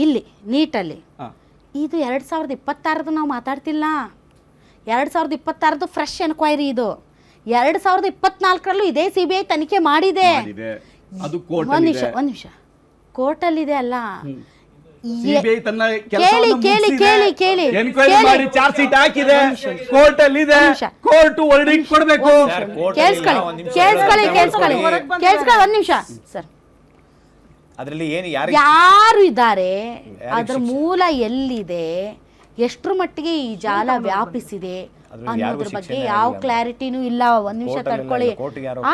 ಇಲ್ಲಿ ನೀಟಲ್ಲಿ ಇದು 2026 ನಾವು ಮಾತಾಡ್ತಿಲ್ಲ. 2026 ಫ್ರೆಶ್ ಎನ್ಕ್ವೈರಿ. ಇದು 2024 ಇದೇ CBI ತನಿಖೆ ಮಾಡಿದೆ. ಒಂದ್ ನಿಮಿಷ ಕೋರ್ಟಲ್ಲಿದೆ ಅಲ್ಲ. ಕೇಳಿ ಒಂದ್ ನಿಮಿಷ ಸರ್. ಯಾರು ಇದ್ದಾರೆ, ಅದ್ರ ಮೂಲ ಎಲ್ಲಿದೆ, ಎಷ್ಟರ ಮಟ್ಟಿಗೆ ಈ ಜಾಲ ವ್ಯಾಪಿಸಿದೆ ಅನ್ನೋದ್ರ ಬಗ್ಗೆ ಯಾವ ಕ್ಲಾರಿಟಿನೂ ಇಲ್ಲ. ಒಂದ್ ನಿಮಿಷ ತಡ್ಕೊಳ್ಳಿ.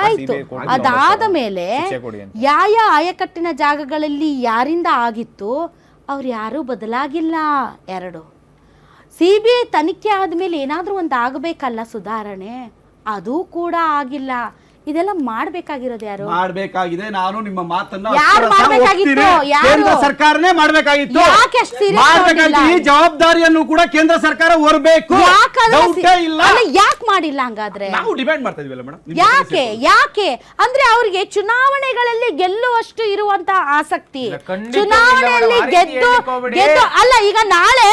ಆಯ್ತು, ಅದಾದ ಮೇಲೆ ಯಾವ ಆಯಕಟ್ಟಿನ ಜಾಗಗಳಲ್ಲಿ ಯಾರಿಂದ ಆಗಿತ್ತು ಅವ್ರು ಯಾರೂ ಬದಲಾಗಿಲ್ಲ. 2 CBI ತನಿಖೆ ಆದ್ಮೇಲೆ ಏನಾದ್ರೂ ಒಂದು ಆಗಬೇಕಲ್ಲ ಸುಧಾರಣೆ, ಅದು ಕೂಡ ಆಗಿಲ್ಲ. ಇದೆಲ್ಲ ಮಾಡ್ಬೇಕಾಗಿರೋದು ಯಾರು? ಮಾಡ್ಬೇಕಾಗಿದೆ. ನಾನು ನಿಮ್ಮ ಮಾತನ್ನ ಕೇಂದ್ರ ಸರ್ಕಾರನೇ ಮಾಡ್ಬೇಕಾಗಿತ್ತು. ಈ ಜವಾಬ್ದಾರಿಯನ್ನು ಕೂಡ ಕೇಂದ್ರ ಸರ್ಕಾರ ಹೊರಬೇಕು. ಯಾಕೆ ಮಾಡಿಲ್ಲ ಹಂಗಾದ್ರೆ? ನಾವು ಡಿಮ್ಯಾಂಡ್ ಮಾಡ್ತಾ ಇದೀವಲ್ಲ ಮೇಡಮ್. ಯಾಕೆ ಅಂದ್ರೆ ಅವ್ರಿಗೆ ಚುನಾವಣೆಗಳಲ್ಲಿ ಗೆಲ್ಲುವಷ್ಟು ಇರುವಂತ ಆಸಕ್ತಿ, ಚುನಾವಣೆಯಲ್ಲಿ ಗೆದ್ದು ಅಲ್ಲ. ಈಗ ನಾಳೆ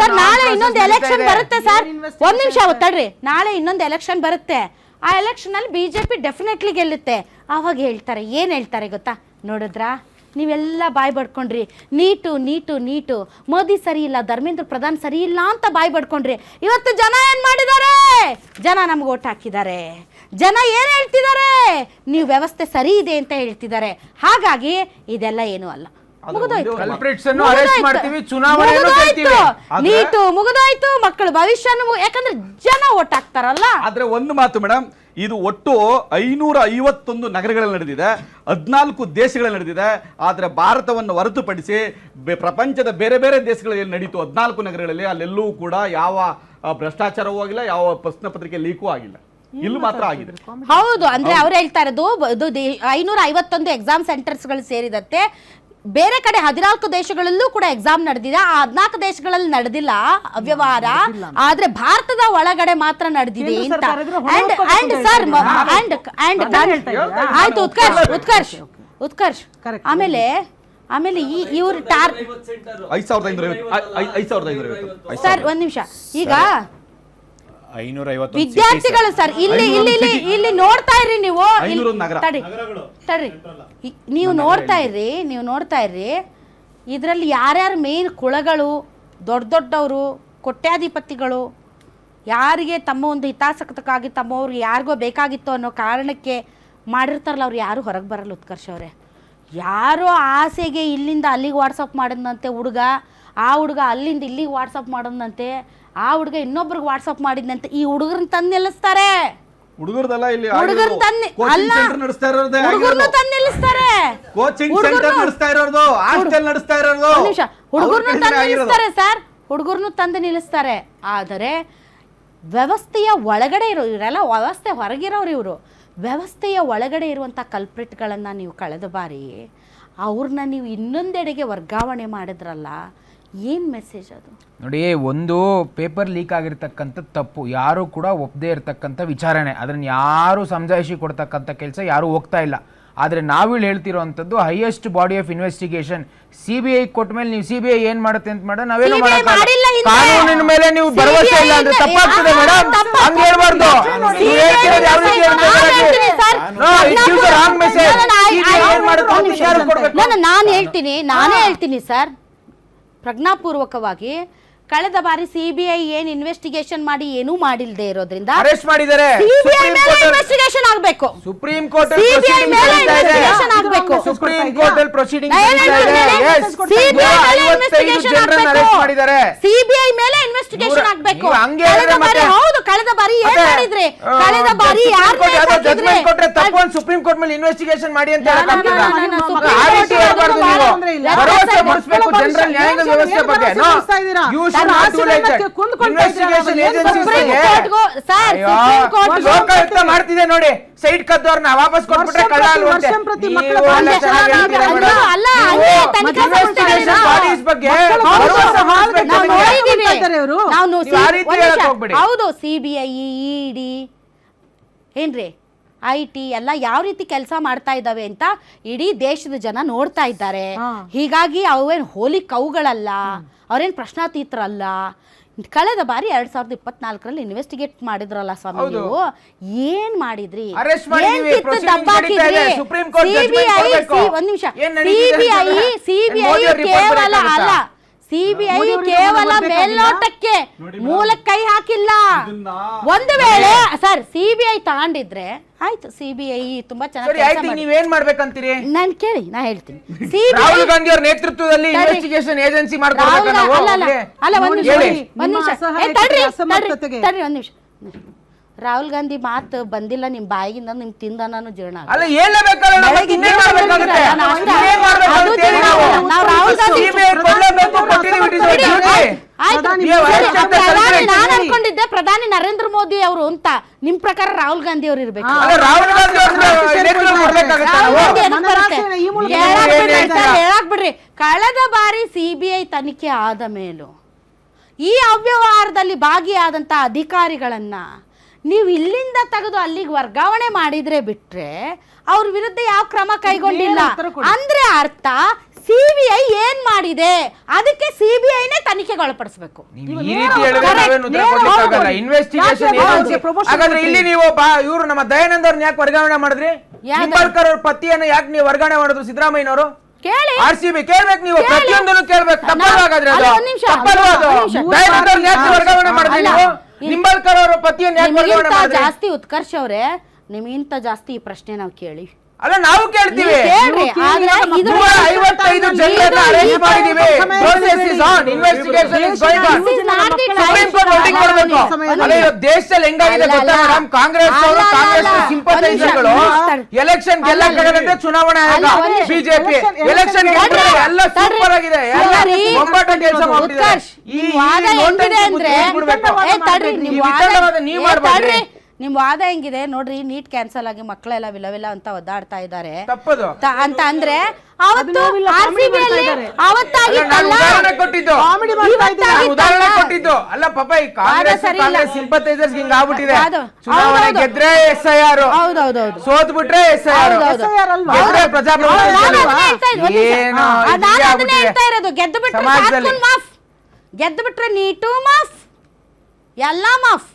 ಸರ್, ನಾಳೆ ಇನ್ನೊಂದು ಎಲೆಕ್ಷನ್ ಬರುತ್ತೆ ಸರ್. ಒಂದ್ ನಿಮಿಷ ತಡ್ರಿ. ನಾಳೆ ಇನ್ನೊಂದು ಎಲೆಕ್ಷನ್ ಬರುತ್ತೆ. ಆ ಎಲೆಕ್ಷನ್ ಅಲ್ಲಿ BJP ಡೆಫಿನೆಟ್ಲಿ ಗೆಲ್ಲುತ್ತೆ. ಆವಾಗ ಹೇಳ್ತಾರೆ, ಏನು ಹೇಳ್ತಾರೆ ಗೊತ್ತಾ? ನೋಡಿದ್ರಾ, ನೀವೆಲ್ಲ ಬಾಯ್ ಬಡ್ಕೊಂಡ್ರಿ, ನೀಟು ಮೋದಿ ಸರಿ ಇಲ್ಲ, ಧರ್ಮೇಂದ್ರ ಪ್ರಧಾನ್ ಸರಿ ಇಲ್ಲ ಅಂತ ಬಾಯ್ ಬಡ್ಕೊಂಡ್ರಿ. ಇವತ್ತು ಜನ ಏನು ಮಾಡಿದ್ದಾರೆ? ಜನ ನಮ್ಗೆ ಓಟ್ ಹಾಕಿದ್ದಾರೆ. ಜನ ಏನು ಹೇಳ್ತಿದ್ದಾರೆ? ನೀವು ವ್ಯವಸ್ಥೆ ಸರಿ ಇದೆ ಅಂತ ಹೇಳ್ತಿದ್ದಾರೆ. ಹಾಗಾಗಿ ಇದೆಲ್ಲ ಏನೂ ಅಲ್ಲ. ಮುಗಿದೋಯ್ತು. ಮಕ್ಕಳು ಭವಿಷ್ಯನು, ಯಾಕಂದ್ರೆ ಜನ ಓಟ್ ಹಾಕ್ತಾರಲ್ಲ. ಆದ್ರೆ ಒಂದು ಮಾತು ಮೇಡಮ್, ಇದು ಒಟ್ಟು 551 ನಗರಗಳಲ್ಲಿ ನಡೆದಿದೆ, 14 ದೇಶಗಳಲ್ಲಿ ನಡೆದಿದೆ. ಆದ್ರೆ ಭಾರತವನ್ನು ಹೊರತುಪಡಿಸಿ ಪ್ರಪಂಚದ ಬೇರೆ ಬೇರೆ ದೇಶಗಳಲ್ಲಿ ನಡೀತು 14 ನಗರಗಳಲ್ಲಿ, ಅಲ್ಲೆಲ್ಲೂ ಕೂಡ ಯಾವ ಭ್ರಷ್ಟಾಚಾರವೂ ಆಗಿಲ್ಲ, ಯಾವ ಪ್ರಶ್ನೆ ಪತ್ರಿಕೆ ಲೀಕು ಆಗಿಲ್ಲ. ಇಲ್ಲಿ ಮಾತ್ರ ಆಗಿದೆ. ಹೌದು, ಅಂದ್ರೆ ಅವ್ರು ಹೇಳ್ತಾ ಇರೋದು 551 ಎಕ್ಸಾಮ್ ಸೆಂಟರ್ಸ್ಗಳು ಸೇರಿದಂತೆ ಬೇರೆ ಕಡೆ 14 ದೇಶಗಳಲ್ಲೂ ಕೂಡ ಎಕ್ಸಾಮ್ ನಡೆದಿದೆ. ಆ 14 ದೇಶಗಳಲ್ಲಿ ನಡೆದಿಲ್ಲ ಅವ್ಯವಹಾರ, ಆದ್ರೆ ಭಾರತದ ಒಳಗಡೆ ಮಾತ್ರ ನಡೆದಿದೆ ಅಂತ. ಆಯ್ತು ಉತ್ಕರ್ಷ್. ಆಮೇಲೆ ಇವ್ರ ಸರ್ ಒಂದ್ ನಿಮಿಷ. ಈಗ 550 ವಿದ್ಯಾರ್ಥಿಗಳು ಸರ್, ಇಲ್ಲಿ ನೋಡ್ತಾ ಇರ್ರಿ ನೀವು. ತಡ್ರಿ, ನೀವು ನೋಡ್ತಾ ಇರ್ರಿ. ಇದರಲ್ಲಿ ಯಾರ್ಯಾರು ಮೇನ್ ಕುಳಗಳು, ದೊಡ್ಡವರು, ಕೋಟ್ಯಾಧಿಪತಿಗಳು, ಯಾರಿಗೆ ತಮ್ಮ ಒಂದು ಹಿತಾಸಕ್ತಕ್ಕಾಗಿ ತಮ್ಮವ್ರಿಗೆ ಯಾರಿಗೋ ಬೇಕಾಗಿತ್ತು ಅನ್ನೋ ಕಾರಣಕ್ಕೆ ಮಾಡಿರ್ತಾರಲ್ಲ, ಅವ್ರು ಯಾರು ಹೊರಗೆ ಬರಲ್ಲ. ಉತ್ಕರ್ಷ್ ಅವರೇ, ಯಾರೋ ಆಸೆಗೆ ಇಲ್ಲಿಂದ ಅಲ್ಲಿಗೆ ವಾಟ್ಸಪ್ ಮಾಡಿದಂತೆ ಹುಡುಗ, ಆ ಹುಡುಗ ಅಲ್ಲಿಂದ ಇಲ್ಲಿಗೆ ವಾಟ್ಸಪ್ ಮಾಡೋದಂತೆ, ಆ ಹುಡುಗ ಇನ್ನೊಬ್ರಿಗೆ ವಾಟ್ಸಪ್ ಮಾಡಿದ್ನಂತೆ. ಈ ಹುಡುಗರನ್ನ ತಂದು ನಿಲ್ಲಿಸ್ತಾರೆ. ಹುಡುಗರದಲ್ಲ, ಇಲ್ಲಿ ಹುಡುಗರನ್ನ ತಂದು ನಡೆಸ್ತಾ ಇರೋದು, ಹುಡುಗರನ್ನ ತಂದು ನಿಲ್ಲಿಸ್ತಾರೆ. ಕೋಚಿಂಗ್ ಸೆಂಟರ್ ನಡೆಸ್ತಾ ಇರೋದು, ಹಾಸ್ಟೆಲ್ ನಡೆಸ್ತಾ ಇರೋದು. ಹುಡುಗರನ್ನ ತಂದು ನಿಲ್ಲಿಸ್ತಾರೆ ಸರ್, ಹುಡುಗರನ್ನು ತಂದು ನಿಲ್ಲಿಸ್ತಾರೆ. ಆದರೆ ವ್ಯವಸ್ಥೆಯ ಒಳಗಡೆ ಇವರೆಲ್ಲ ವ್ಯವಸ್ಥೆ ಹೊರಗಿರೋರು. ಇವರು ವ್ಯವಸ್ಥೆಯ ಒಳಗಡೆ ಇರುವಂಥ ಕಲ್ಪ್ರಿಟ್ಗಳನ್ನು ನೀವು ಕಳೆದ ಬಾರಿ ಅವ್ರನ್ನ ನೀವು ಇನ್ನೊಂದೆಡೆಗೆ ವರ್ಗಾವಣೆ ಮಾಡಿದ್ರಲ್ಲ, ಏನು ಮೆಸೇಜ್ ಅದು? ನೋಡಿ, ಒಂದು ಪೇಪರ್ ಲೀಕ್ ಆಗಿರ್ತಕ್ಕಂಥ ತಪ್ಪು ಯಾರು ಕೂಡ ಒಪ್ಪದೇ ಇರತಕ್ಕಂಥ ವಿಚಾರಣೆ, ಅದನ್ನು ಯಾರು ಸಮಜಾಯಿಷಿ ಕೊಡ್ತಕ್ಕಂಥ ಕೆಲಸ ಯಾರು ಹೋಗ್ತಾ ಇಲ್ಲ. ಆದರೆ ನಾವಿಲ್ಲಿ ಹೇಳ್ತಿರೋವಂಥದ್ದು highest body of investigation CBI ಕೊಟ್ಟ ಮೇಲೆ ನೀವು CBI ಏನ್ ಮಾಡುತ್ತೆ ಅಂತ ಮಾಡ ನಾವೇನು ಮಾಡಕ್ಕಾಗಲ್ಲ. ಕಾನೂನಿನ ಮೇಲೆ ನೀವು ಭರವಸೆ ಇಲ್ಲ ಅಂದ್ರೆ ತಪ್ಪಾಗ್ತದೆ ಮೇಡಮ್. ಹಂಗೆ ಹೇಳ್ಬಾರ್ದು. ನಾನೇ ಹೇಳ್ತೀನಿ ಸರ್, ಪ್ರಜ್ಞಾಪೂರ್ವಕವಾಗಿ ಕಳೆದ ಬಾರಿ CBI ಏನ್ ಇನ್ವೆಸ್ಟಿಗೇಷನ್ ಮಾಡಿ ಏನೂ ಮಾಡಿಲ್ಲದೆ ಇರೋದ್ರಿಂದ ಅರೆಸ್ಟ್ ಮಾಡಿದ್ದಾರೆ. ಇನ್ವೆಸ್ಟಿಗೇಷನ್ ಆಗಬೇಕು. ಸುಪ್ರೀಂ ಕೋರ್ಟ್ ಇನ್ವೆಸ್ಟಿಗೇಷನ್ ಆಗಬೇಕು. ಸುಪ್ರೀಂ ಕೋರ್ಟ್ ಅಲ್ಲಿ ಪ್ರೊಸೀಡಿಂಗ್ CBI ಮೇಲೆ ಇನ್ವೆಸ್ಟಿಗೇಷನ್ ಆಗಬೇಕು. ಹೌದು, ಕಳೆದ ಬಾರಿ ಏನ್ ಮಾಡಿದ್ರಿ? ಕಳೆದ ಬಾರಿ ಜಡ್ಜ್ಮೆಂಟ್ ಕೊಟ್ರೆ ತಪ್ಪು ಅಂತ ಸುಪ್ರೀಂ ಕೋರ್ಟ್ ಮೇಲೆ ಇನ್ವೆಸ್ಟಿಗೇಷನ್ ಮಾಡಿ ಅಂತ ಭರವಸೆ ಮೂಡಿಸಬೇಕು ಜನರಲ್ ನ್ಯಾಯಾಂಗ ವ್ಯವಸ್ಥೆ ಬಗ್ಗೆ. ಮಾಡ್ತಿದೆ ನೋಡಿ, ಸೈಡ್ ಕದ್ದವ್ರನ್ನ ವಾಪಸ್ ಕೊಟ್ಬಿಟ್ರೆ ಕಳ್ಳ ಹೌದು. CBI, ED ಏನ್ರಿ IT ಎಲ್ಲ ಯಾವ ರೀತಿ ಕೆಲಸ ಮಾಡ್ತಾ ಇದ್ದಾವೆ ಅಂತ ಇಡೀ ದೇಶದ ಜನ ನೋಡ್ತಾ ಇದ್ದಾರೆ. ಹೀಗಾಗಿ ಅವೇನು ಹೋಲಿ ಕೌಗಳಲ್ಲ, ಅವ್ರೇನು ಪ್ರಶ್ನಾತೀತರಲ್ಲ. ಕಳೆದ ಬಾರಿ 2024ರಲ್ಲಿ ಇನ್ವೆಸ್ಟಿಗೇಟ್ ಮಾಡಿದ್ರಲ್ಲ ಸ್ವಾಮಿ, ನೀವು ಏನ್ ಮಾಡಿದ್ರಿ? ಸಿಬಿಐ ಕೇವಲ ಮೇಲ್ನೋಟಕ್ಕೆ ಮೂಲಕ್ಕೆ ಕೈ ಹಾಕಿಲ್ಲ. ಒಂದು ವೇಳೆ ಸರ್ ಸಿಬಿಐ ತಗೊಂಡಿದ್ರೆ ಆಯ್ತು, ಸಿಬಿಐ ತುಂಬಾ ಚೆನ್ನಾಗಿ ನೀವೇನ್ ಮಾಡ್ಬೇಕಂತೀರಿ? ನಾನು ಕೇಳಿ, ನಾ ಹೇಳ್ತೀನಿ. ರಾಹುಲ್ ಗಾಂಧಿ ಅವರ ನೇತೃತ್ವದಲ್ಲಿ ಇನ್ವೆಸ್ಟಿಗೇಷನ್ ಏಜೆನ್ಸಿ ಒಂದ್ ನಿಮಿಷ. ರಾಹುಲ್ ಗಾಂಧಿ ಮಾತು ಬಂದಿಲ್ಲ ನಿಮ್ ಬಾಯಿಗಿಂದ, ನಿಮ್ ತಿಂದ ನಾನು ಜೀರ್ಣ ಅಲ್ಲ ಹೇಳಬೇಕಲ್ಲ. ನಾನು ಅನ್ಕೊಂಡಿದ್ದೆ ಪ್ರಧಾನಿ ನರೇಂದ್ರ ಮೋದಿ ಅವರು ಅಂತ. ನಿಮ್ ಪ್ರಕಾರ ರಾಹುಲ್ ಗಾಂಧಿ ಅವ್ರು ಇರ್ಬೇಕು. ಹೇಳಕ್ ಬಿಡ್ರಿ. ಕಳೆದ ಬಾರಿ ಸಿಬಿಐ ತನಿಖೆ ಆದ ಮೇಲೂ ಈ ಅವ್ಯವಹಾರದಲ್ಲಿ ಭಾಗಿಯಾದಂತ ಅಧಿಕಾರಿಗಳನ್ನ ನೀವು ಇಲ್ಲಿಂದ ತೆಗೆದು ಅಲ್ಲಿಗೆ ವರ್ಗಾವಣೆ ಮಾಡಿದ್ರೆ ಬಿಟ್ರೆ ಅವ್ರ ವಿರುದ್ಧ ಯಾವ ಕ್ರಮ ಕೈಗೊಂಡಿಲ್ಲ ಅಂದ್ರೆ ಅರ್ಥ ಸಿಬಿಐ ಏನ್ ಮಾಡಿದೆ, ಅದಕ್ಕೆ ಸಿಬಿಐನೇ ತನಿಖೆಗೊಳಪಡಿಸಬೇಕು. ಈ ರೀತಿ ಇನ್ವೆಸ್ಟಿಗೇಷನ್ ಹಾಗಾದ್ರೆ ಇಲ್ಲಿ ನೀವು ಇವರು ನಮ್ಮ ದಯಾನಂದ್ ಅವ್ರನ್ನ ಯಾಕೆ ವರ್ಗಾವಣೆ ಮಾಡಿದ್ರಿ? ನಿಂಬಾಳ್ಕರ್ ಅವ್ರ ಪತಿಯನ್ನ ಯಾಕೆ ನೀವು ವರ್ಗಾವಣೆ ಮಾಡಿದ್ರು ಸಿದ್ದರಾಮಯ್ಯನವರು? ಕೇಳಿ, RCB ಕೇಳ್ಬೇಕು, ನೀವು ಪ್ರತಿಯೊಂದನ್ನು ಕೇಳ್ಬೇಕು. ತಪ್ಪಲ್ವಾಗಾದ್ರೆ ದಯಾನಂದ್ ಅವ್ರನ್ನ ಯಾಕೆ ವರ್ಗಾವಣೆ ಮಾಡಿದ್ರಿ ನೀವು? ನಿಂಬಾಳ್ಕರ್ ಅವರ ಪತಿಯನ್ನ ಯಾಕೆ ವರ್ಗಾವಣೆ ಮಾಡಿದ್ರಿ? ಜಾಸ್ತಿ ಉತ್ಕರ್ಷ್ ಅವರೇ, ನಿಮ್ಗಿಂತ ಜಾಸ್ತಿ ಈ ಪ್ರಶ್ನೆ ನಾವು ಕೇಳಿ ಅಲ್ಲ ನಾವು ಕೇಳ್ತೀವಿ. 155 ಜನರನ್ನ ಅರೆಸ್ಟ್ ಮಾಡಿದೀವಿ. Process is on. Investigation is going on. Supreme Court notice ಕೊಡಬೇಕು. ಅಲ್ಲ ದೇಶದಲ್ಲಿ ಹೆಂಗಾಗಿದೆ ಗೊತ್ತಾ ಮೇಡಮ್? ಕಾಂಗ್ರೆಸ್ ಅವರು, ಕಾಂಗ್ರೆಸ್ ಸಿಂಪಥೈಸರ್ಗಳು ಎಲೆಕ್ಷನ್ ಗೆಲ್ಲಕ್ಕಾಗದಂತೆ ಚುನಾವಣಾ ಆಯೋಗ, ಬಿಜೆಪಿ ಎಲೆಕ್ಷನ್ ಗೆಲ್ಲರೆ ಎಲ್ಲ ಸೂಪರ್ ಆಗಿದೆ, ಎಲ್ಲ ಬೊಂಬಾಟ ಕೆಲಸ ಮಾಡ್ತಿದೆ. ಈ ವಾದ ಹೆಂಗಿದೆ ಅಂದ್ರೆ ನೀವು ಮಾಡ್ಬೇಡ್ರಿ. ನಿಮ್ ವಾದ ಹೆಂಗಿದೆ ನೋಡ್ರಿ, ನೀಟ್ ಕ್ಯಾನ್ಸಲ್ ಆಗಿ ಮಕ್ಕಳೆಲ್ಲ ವಿಲವಿಲ ಅಂತ ಒದ್ದಾಡ್ತಾ ಇದ್ದಾರೆ ಅಂತ ಅಂದ್ರೆ ಅವತ್ತು ಕೊಟ್ಟಿದ್ದು ಅಲ್ಲ ಪಾಪ ಈ ಕಾಂಗ್ರೆಸ್ ಸಿಂಪಥೈಸರ್ಸ್ ಹಿಂಗ ಆಗ್ಬಿಟ್ಟಿದೆ. ಚುನಾವಣೆ ಗೆದ್ರೆ SIR, ಸೋತ್ ಬಿಟ್ರೆ SIR, ಗೆದ್ದು ಬಿಟ್ರೆ ನೀಟು ಮಾಫ್, ಎಲ್ಲ ಮಾಫ್.